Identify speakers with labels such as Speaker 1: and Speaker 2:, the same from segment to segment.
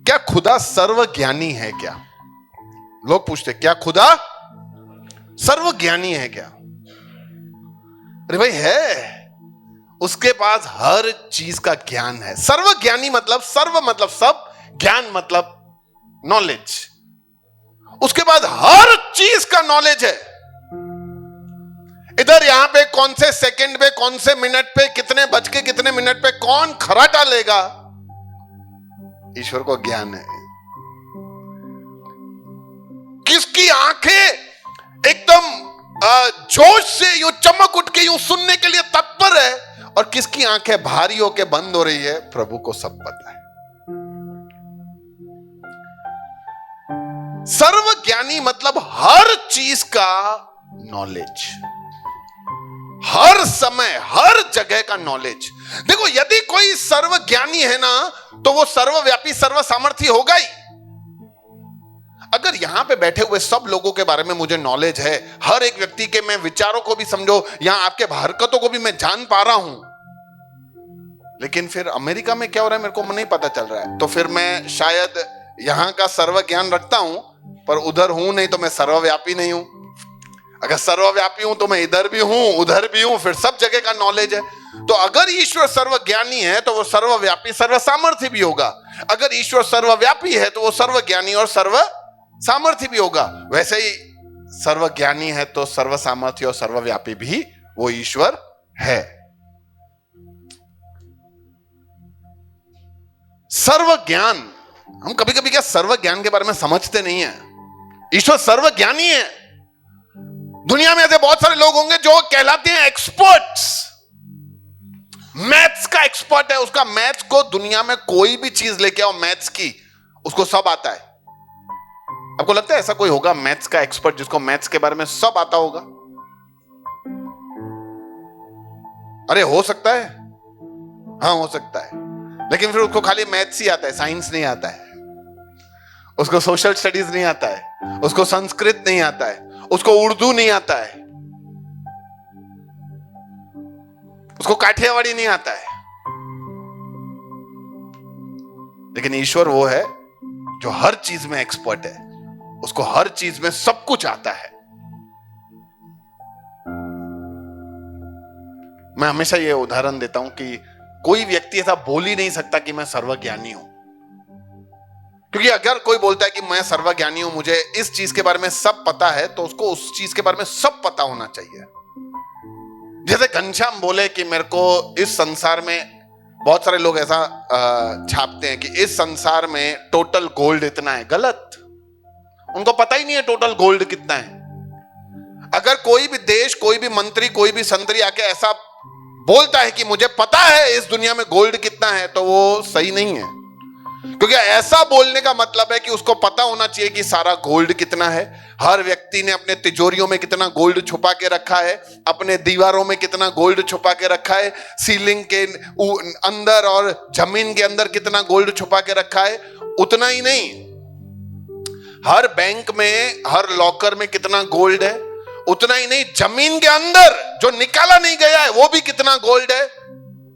Speaker 1: क्या खुदा सर्वज्ञानी है क्या? लोग पूछते क्या खुदा सर्वज्ञानी है क्या? अरे भाई है, उसके पास हर चीज का ज्ञान है। सर्वज्ञानी मतलब सर्व मतलब सब, ज्ञान मतलब नॉलेज। उसके पास हर चीज का नॉलेज है। इधर यहां पे कौन से सेकंड पे, कौन से मिनट पे, कितने बज के कितने मिनट पे कौन खर्राटा लेगा, ईश्वर को ज्ञान है। किसकी आंखें एकदम जोश से यूं चमक उठ के यूं सुनने के लिए तत्पर है, और किसकी आंखें भारी होके बंद हो रही है, प्रभु को सब पता है। सर्वज्ञानी मतलब हर चीज का नॉलेज, हर समय हर जगह का नॉलेज। देखो, यदि कोई सर्वज्ञानी है ना, तो वो सर्वव्यापी सर्व सामर्थी होगा ही। अगर यहां पे बैठे हुए सब लोगों के बारे में मुझे नॉलेज है, हर एक व्यक्ति के मैं विचारों को भी समझो, यहां आपके हरकतों को भी मैं जान पा रहा हूं, लेकिन फिर अमेरिका में क्या हो रहा है मेरे को नहीं पता चल रहा है, तो फिर मैं शायद यहां का सर्व ज्ञान रखता हूं, पर उधर हूं नहीं, तो मैं सर्वव्यापी नहीं हूं। अगर सर्वव्यापी हूं तो मैं इधर भी हूं उधर भी हूं, फिर सब जगह का नॉलेज है। तो अगर ईश्वर सर्वज्ञानी है तो वो सर्वव्यापी सर्व सामर्थ्य भी होगा। अगर ईश्वर सर्वव्यापी है तो वो सर्वज्ञानी और सर्व सामर्थ्य भी होगा। वैसे ही सर्वज्ञानी है तो सर्व सामर्थ्य और सर्वव्यापी भी वो ईश्वर है। सर्वज्ञान, हम कभी कभी क्या सर्वज्ञान के बारे में समझते नहीं है। ईश्वर सर्वज्ञानी है। दुनिया में ऐसे बहुत सारे लोग होंगे जो कहलाते हैं एक्सपर्ट्स, मैथ्स का एक्सपर्ट है, उसका मैथ्स को दुनिया में कोई भी चीज लेके आओ मैथ्स की, उसको सब आता है। आपको लगता है ऐसा कोई होगा मैथ्स का एक्सपर्ट जिसको मैथ्स के बारे में सब आता होगा? अरे हो सकता है, हाँ हो सकता है, लेकिन फिर उसको खाली मैथ्स ही आता है, साइंस नहीं आता है, उसको सोशल स्टडीज नहीं आता है, उसको संस्कृत नहीं आता है, उसको उर्दू नहीं आता है, उसको काठियावाड़ी नहीं आता है। लेकिन ईश्वर वो है जो हर चीज में एक्सपर्ट है, उसको हर चीज में सब कुछ आता है। मैं हमेशा ये उदाहरण देता हूं कि कोई व्यक्ति ऐसा बोल ही नहीं सकता कि मैं सर्वज्ञानी हूं, क्योंकि अगर कोई बोलता है कि मैं सर्वज्ञानी हूं, मुझे इस चीज के बारे में सब पता है, तो उसको उस चीज के बारे में सब पता होना चाहिए। जैसे घनश्याम बोले कि मेरे को इस संसार में, बहुत सारे लोग ऐसा छापते हैं कि इस संसार में टोटल गोल्ड इतना है। गलत, उनको पता ही नहीं है टोटल गोल्ड कितना है। अगर कोई भी देश, कोई भी मंत्री, कोई भी संतरी आके ऐसा बोलता है कि मुझे पता है इस दुनिया में गोल्ड कितना है, तो वो सही नहीं है। क्योंकि ऐसा बोलने का मतलब है कि उसको पता होना चाहिए कि सारा गोल्ड कितना है, हर व्यक्ति ने अपने तिजोरियों में कितना गोल्ड छुपा के रखा है, अपने दीवारों में कितना गोल्ड छुपा के रखा है, सीलिंग के अंदर और जमीन के अंदर कितना गोल्ड छुपा के रखा है। उतना ही नहीं, हर बैंक में, हर लॉकर में कितना गोल्ड है। उतना ही नहीं, जमीन के अंदर जो निकाला नहीं गया है वो भी कितना गोल्ड है,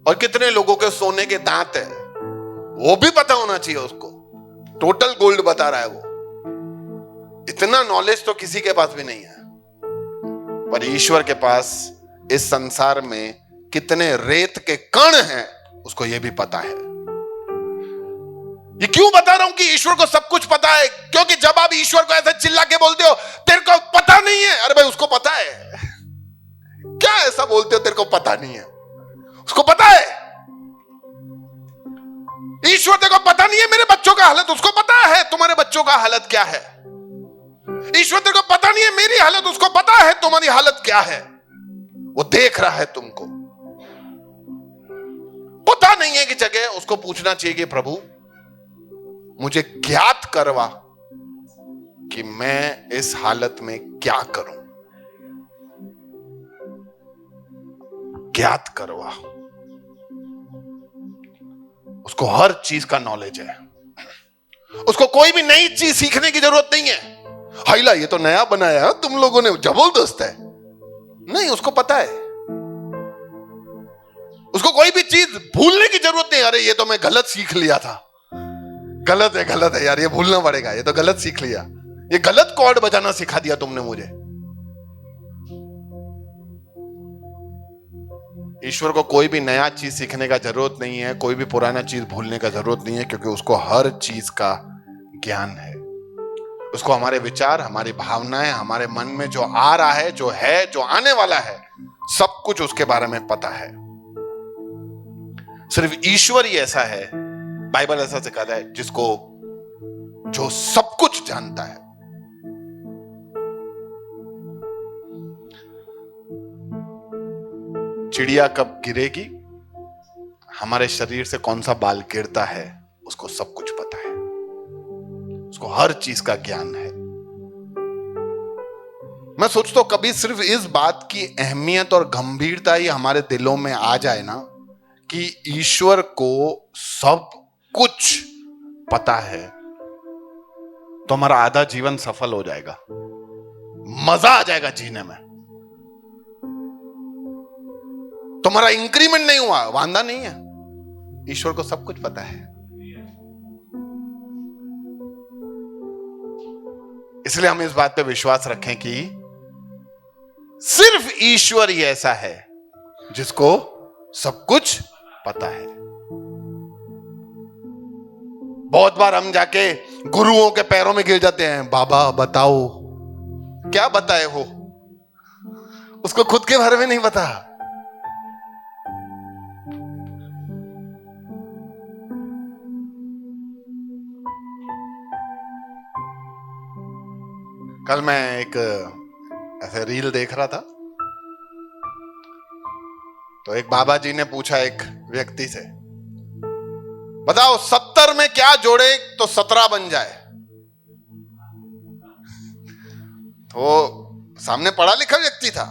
Speaker 1: और कितने लोगों के सोने के दांत है वो भी पता होना चाहिए उसको। टोटल गोल्ड बता रहा है वो। इतना नॉलेज तो किसी के पास भी नहीं है। पर ईश्वर के पास इस संसार में कितने रेत के कण हैं उसको यह भी पता है। ये क्यों बता रहा हूं कि ईश्वर को सब कुछ पता है? क्योंकि जब आप ईश्वर को ऐसे चिल्ला के बोलते हो तेरे को पता नहीं है, अरे भाई उसको पता है। क्या ऐसा बोलते हो तेरे को पता नहीं है? उसको पता है। ईश्वर तेरे को पता नहीं है मेरे बच्चों का हालत, उसको पता है तुम्हारे बच्चों का हालत क्या है। ईश्वर तेरे को पता नहीं है मेरी हालत, उसको पता है तुम्हारी हालत क्या है। वो देख रहा है तुमको। पता नहीं है कि जगह उसको पूछना चाहिए कि प्रभु मुझे ज्ञात करवा कि मैं इस हालत में क्या करूं। ज्ञात करवा। उसको हर चीज का नॉलेज है। उसको कोई भी नई चीज सीखने की जरूरत नहीं है। हाइला ये तो नया बनाया है तुम लोगों ने, जबरदस्त है। नहीं, उसको पता है। उसको कोई भी चीज भूलने की जरूरत नहीं। अरे ये तो मैं गलत सीख लिया था, गलत है यार, ये भूलना पड़ेगा, ये तो गलत सीख लिया, ये गलत कॉर्ड बजाना सिखा दिया तुमने मुझे। ईश्वर को कोई भी नया चीज सीखने का जरूरत नहीं है, कोई भी पुराना चीज भूलने का जरूरत नहीं है, क्योंकि उसको हर चीज का ज्ञान है। उसको हमारे विचार, हमारी भावनाएं, हमारे मन में जो आ रहा है, जो है, जो आने वाला है, सब कुछ उसके बारे में पता है। सिर्फ ईश्वर ही ऐसा है, बाइबल ऐसा सिखाता है, जिसको जो सब कुछ जानता है। चिड़िया कब गिरेगी, हमारे शरीर से कौन सा बाल गिरता है, उसको सब कुछ पता है, उसको हर चीज का ज्ञान है। मैं सोचता हूं कभी सिर्फ इस बात की अहमियत और गंभीरता ही हमारे दिलों में आ जाए ना, कि ईश्वर को सब कुछ पता है, तो हमारा आधा जीवन सफल हो जाएगा, मजा आ जाएगा जीने में। तुम्हारा इंक्रीमेंट नहीं हुआ, वांदा नहीं है, ईश्वर को सब कुछ पता है। इसलिए हम इस बात पे विश्वास रखें कि सिर्फ ईश्वर ही ऐसा है जिसको सब कुछ पता है। बहुत बार हम जाके गुरुओं के पैरों में गिर जाते हैं, बाबा बताओ, क्या बताए हो, उसको खुद के बारे में नहीं पता। कल मैं एक ऐसे रील देख रहा था, तो एक बाबा जी ने पूछा एक व्यक्ति से, बताओ 70 में क्या जोड़े तो 17 बन जाए। तो सामने पढ़ा लिखा व्यक्ति था,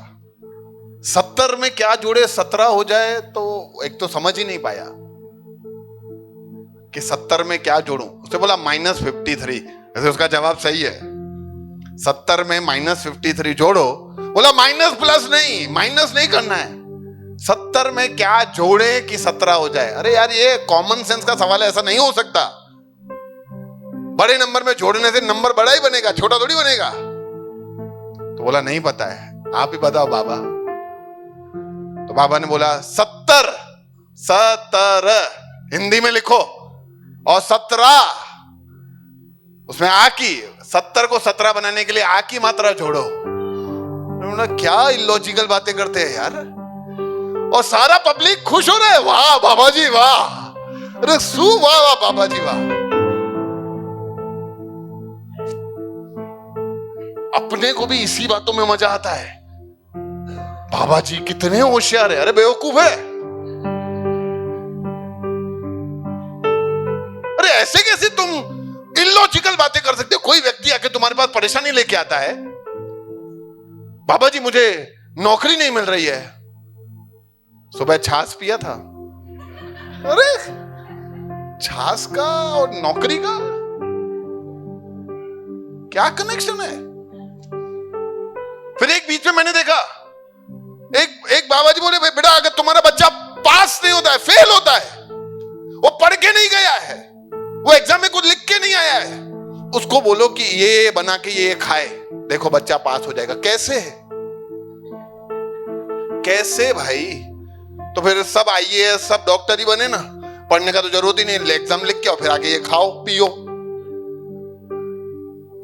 Speaker 1: 70 में क्या जोड़े 17 हो जाए, तो एक तो समझ ही नहीं पाया कि 70 में क्या जोड़ूं। उसने बोला -53। वैसे उसका जवाब सही है, 70 में -53 जोड़ो। बोला माइनस प्लस नहीं, माइनस नहीं करना है, 70 में क्या जोड़े कि 17 हो जाए। अरे यार, ये कॉमन सेंस का सवाल है, ऐसा नहीं हो सकता। बड़े नंबर में जोड़ने से नंबर बड़ा ही बनेगा, छोटा थोड़ी बनेगा। तो बोला नहीं पता है, आप ही बताओ बाबा। तो बाबा ने बोला 70 हिंदी में लिखो, और 17 उसमें आ की, 70 को 17 बनाने के लिए आ की मात्रा जोड़ो। क्या इलॉजिकल बातें करते हैं यार, और सारा पब्लिक खुश हो रहा है, वाह बाबा जी वाह, अरे वाह वाह बाबा जी वाह। अपने को भी इसी बातों में मजा आता है, बाबा जी कितने होशियार है। अरे बेवकूफ है, अरे ऐसे कैसे तुम इलॉजिकल बातें कर सकते हो। कोई व्यक्ति आके तुम्हारे पास परेशानी लेके आता है, बाबा जी मुझे नौकरी नहीं मिल रही है, सुबह छाछ पिया था। अरे छाछ का और नौकरी का क्या कनेक्शन है। फिर एक बीच में मैंने देखा, एक बाबा जी बोले, बेटा अगर तुम्हारा बच्चा पास नहीं होता है, फेल होता है, वो पढ़ के नहीं गया है, वो एग्जाम में कुछ लिख के नहीं आया है, उसको बोलो कि ये बना के ये खाए, देखो बच्चा पास हो जाएगा। कैसे है, कैसे भाई? तो फिर सब आईएएस, सब डॉक्टर ही बने ना, पढ़ने का तो जरूरत ही नहीं, एग्जाम लिख के और फिर आगे ये खाओ पियो।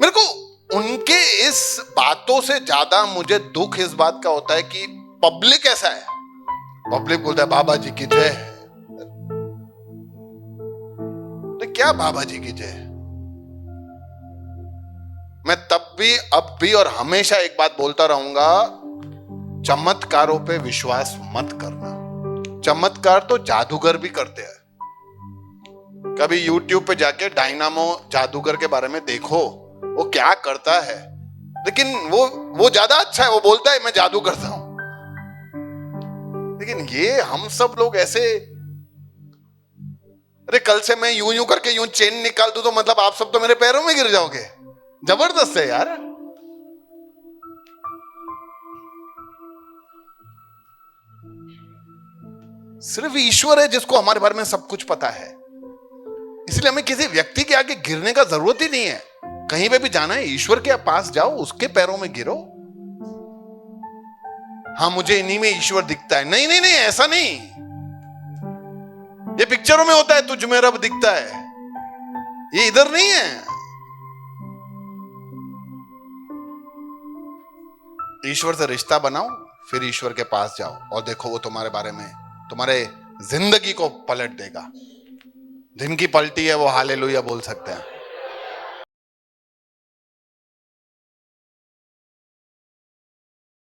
Speaker 1: मेरे को उनके इस बातों से ज्यादा मुझे दुख इस बात का होता है कि पब्लिक ऐसा है, पब्लिक बोलता है बाबा जी की जय। तो क्या बाबा जी की जय? मैं तब भी, अब भी और हमेशा एक बात बोलता रहूंगा, चमत्कारों पे विश्वास मत करना। चमत्कार तो जादूगर भी करते हैं। कभी YouTube पे जाके डायनामो जादूगर के बारे में देखो, वो क्या करता है, लेकिन वो ज्यादा अच्छा है, वो बोलता है मैं जादू करता हूं। लेकिन ये हम सब लोग ऐसे, अरे कल से मैं यूं यूं करके यूं चेन निकाल दूं तो मतलब आप सब तो मेरे पैरों में गिर जाओगे। जबरदस्त है यार। सिर्फ ईश्वर है जिसको हमारे बारे में सब कुछ पता है। इसलिए हमें किसी व्यक्ति के आगे गिरने का जरूरत ही नहीं है। कहीं पे भी जाना है, ईश्वर के पास जाओ, उसके पैरों में गिरो। हाँ, मुझे इन्हीं में ईश्वर दिखता है। नहीं नहीं नहीं, ऐसा नहीं। ये पिक्चरों में होता है, तुझ में रब दिखता है, ये इधर नहीं है। ईश्वर से रिश्ता बनाओ, फिर ईश्वर के पास जाओ और देखो वो तुम्हारे बारे में, तुम्हारे जिंदगी को पलट देगा। दिन की पलटी है वो हालेलुया बोल सकते हैं।